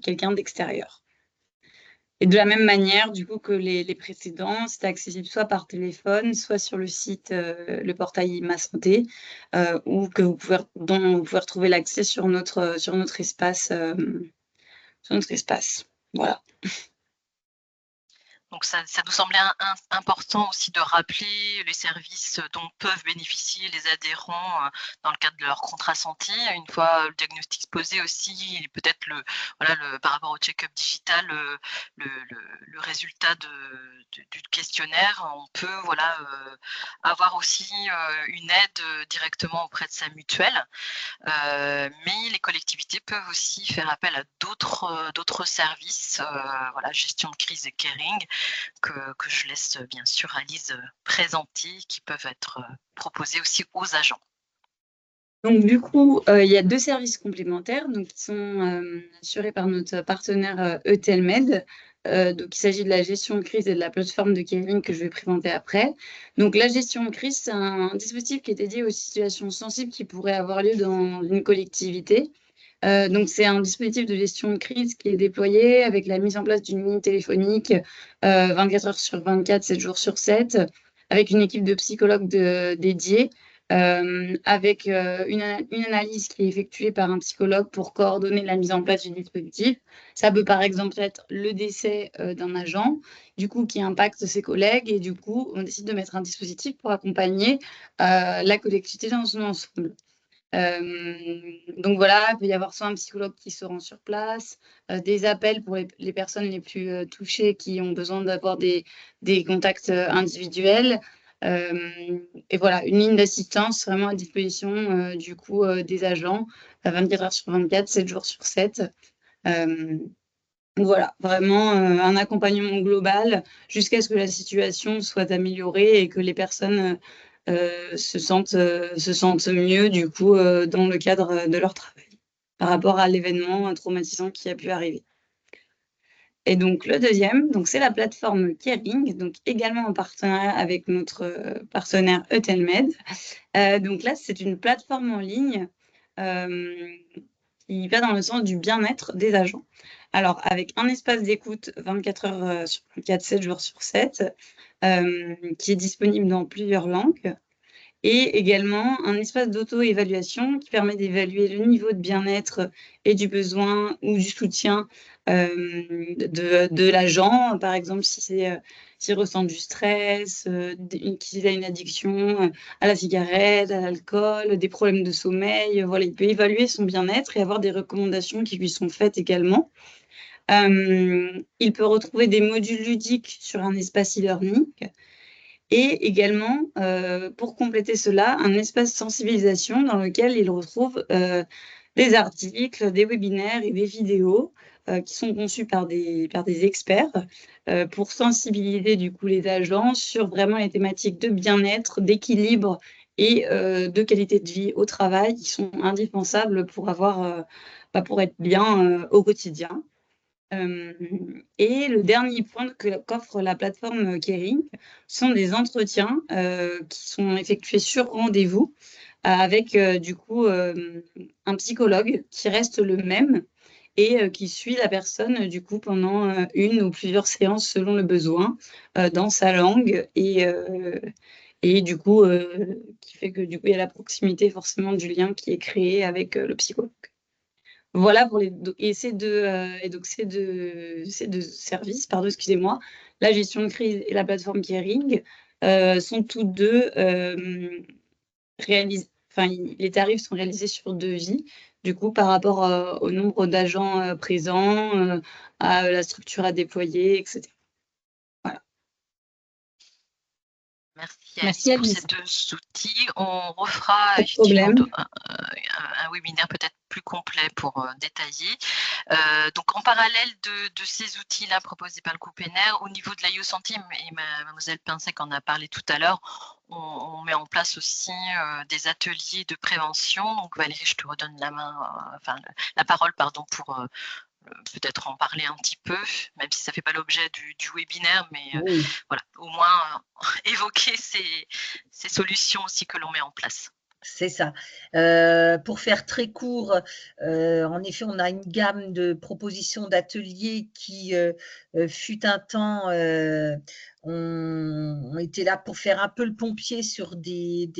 quelqu'un d'extérieur. Et de la même manière, du coup, que les précédents, c'est accessible soit par téléphone, soit sur le site, le portail Ma Santé, ou dont vous pouvez retrouver l'accès sur notre espace, Voilà.
Donc ça nous semblait important aussi de rappeler les services dont peuvent bénéficier les adhérents dans le cadre de leur contrat santé. Une fois le diagnostic posé aussi, et peut-être par rapport au check-up digital, le résultat du questionnaire, on peut avoir aussi une aide directement auprès de sa mutuelle. Mais les collectivités peuvent aussi faire appel à d'autres services, gestion de crise et caring, que je laisse bien sûr Alice présenter, qui peuvent être proposés aussi aux agents.
Donc du coup, il y a 2 services complémentaires donc qui sont assurés par notre partenaire ETLMed. Donc il s'agit de la gestion de crise et de la plateforme de caring que je vais présenter après. Donc la gestion de crise, c'est un dispositif qui est dédié aux situations sensibles qui pourraient avoir lieu dans une collectivité. Donc c'est un dispositif de gestion de crise qui est déployé avec la mise en place d'une ligne téléphonique 24 heures sur 24, 7 jours sur 7, avec une équipe de psychologues dédiés, avec une analyse qui est effectuée par un psychologue pour coordonner la mise en place du dispositif. Ça peut par exemple être le décès d'un agent, du coup qui impacte ses collègues, et du coup on décide de mettre un dispositif pour accompagner la collectivité dans son ensemble. Donc voilà, il peut y avoir soit un psychologue qui se rend sur place, des appels pour les personnes les plus touchées qui ont besoin d'avoir des contacts individuels. Et voilà, une ligne d'assistance vraiment à disposition du coup des agents 24 heures sur 24, 7 jours sur 7. Voilà, vraiment un accompagnement global jusqu'à ce que la situation soit améliorée et que les personnes se sentent mieux du coup dans le cadre de leur travail par rapport à l'événement traumatisant qui a pu arriver. Et donc, le deuxième, c'est la plateforme Caring, donc également en partenariat avec notre partenaire Etelmed. Donc là, c'est une plateforme en ligne qui va dans le sens du bien-être des agents. Alors, avec un espace d'écoute 24 heures sur 24, 7 jours sur 7, qui est disponible dans plusieurs langues, et également un espace d'auto-évaluation qui permet d'évaluer le niveau de bien-être et du besoin ou du soutien de l'agent. Par exemple, s'il ressent du stress, qu'il a une addiction à la cigarette, à l'alcool, des problèmes de sommeil. Voilà, il peut évaluer son bien-être et avoir des recommandations qui lui sont faites également. Il peut retrouver des modules ludiques sur un espace e-learning. Et également, pour compléter cela, un espace sensibilisation dans lequel il retrouve des articles, des webinaires et des vidéos qui sont conçus par des experts pour sensibiliser du coup les agents sur vraiment les thématiques de bien-être, d'équilibre et de qualité de vie au travail qui sont indispensables pour pour être bien au quotidien. Et le dernier point qu'offre la plateforme Caring sont des entretiens qui sont effectués sur rendez-vous avec du coup un psychologue qui reste le même et qui suit la personne du coup pendant une ou plusieurs séances selon le besoin dans sa langue et du coup qui fait que du coup il y a la proximité forcément du lien qui est créé avec le psychologue. Voilà pour ces deux services, excusez-moi, la gestion de crise et la plateforme Caring sont tous deux les tarifs sont réalisés sur devis, du coup par rapport au nombre d'agents présents, à la structure à déployer, etc. Voilà.
Merci Alice pour ces deux outils. On refera
Pas de problème.
un webinaire peut-être plus complet pour détailler. Donc, en parallèle de ces outils-là proposés par le groupe ENER, au niveau de l'IO Santé, et mademoiselle Pinsec en a parlé tout à l'heure, on met en place aussi des ateliers de prévention. Donc, Valérie, je te redonne la parole pour peut-être en parler un petit peu, même si ça ne fait pas l'objet du webinaire, mais
Oui.
voilà, au moins évoquer ces solutions aussi que l'on met en place.
C'est ça. Pour faire très court, en effet, on a une gamme de propositions d'ateliers qui, fut un temps, on était là pour faire un peu le pompier sur des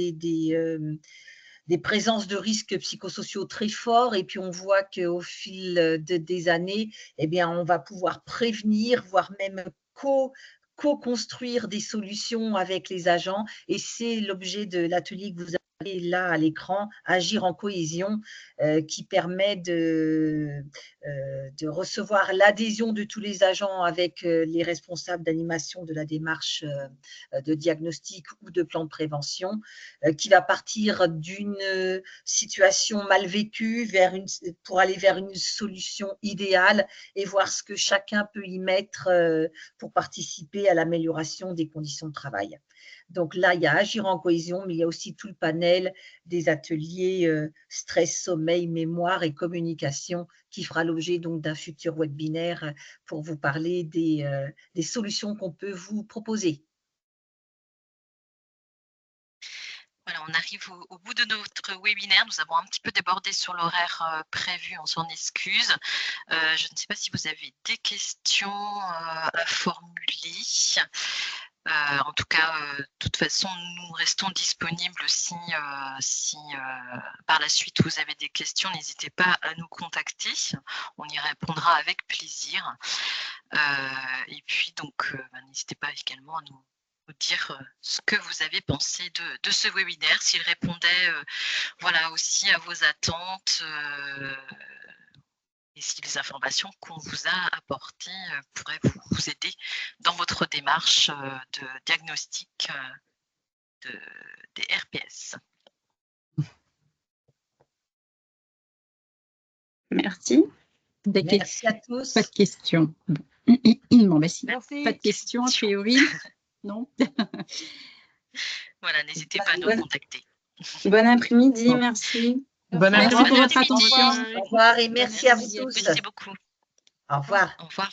présences de risques psychosociaux très forts. Et puis, on voit qu'au fil des années, eh bien, on va pouvoir prévenir, voire même co-construire des solutions avec les agents. Et c'est l'objet de l'atelier que vous avez là à l'écran, Agir en cohésion, qui permet de recevoir l'adhésion de tous les agents avec les responsables d'animation de la démarche de diagnostic ou de plan de prévention, qui va partir d'une situation mal vécue pour aller vers une solution idéale et voir ce que chacun peut y mettre pour participer à l'amélioration des conditions de travail. Donc là, il y a Agir en cohésion, mais il y a aussi tout le panel des ateliers stress, sommeil, mémoire et communication qui fera l'objet donc d'un futur webinaire pour vous parler des solutions qu'on peut vous proposer.
Voilà, on arrive au bout de notre webinaire. Nous avons un petit peu débordé sur l'horaire prévu, on s'en excuse. Je ne sais pas si vous avez des questions à formuler. En tout cas, de toute façon, nous restons disponibles si par la suite vous avez des questions, n'hésitez pas à nous contacter. On y répondra avec plaisir. Et puis, donc, n'hésitez pas également à nous dire ce que vous avez pensé de ce webinaire, s'il répondait aussi à vos attentes et si les informations qu'on vous a apportées pourraient vous aider dans votre démarche de diagnostic des RPS.
Merci.
Merci à tous.
Pas de questions. Bon, bah, si.
Merci.
Pas de questions, a priori. Non.
Voilà, n'hésitez pas à nous contacter.
Bon après-midi,
Bon.
merci.
Bon
Merci
après-midi.
pour votre
Bon après-midi.
attention.
Au revoir et merci à vous tous.
Merci beaucoup.
Au revoir.
Au revoir.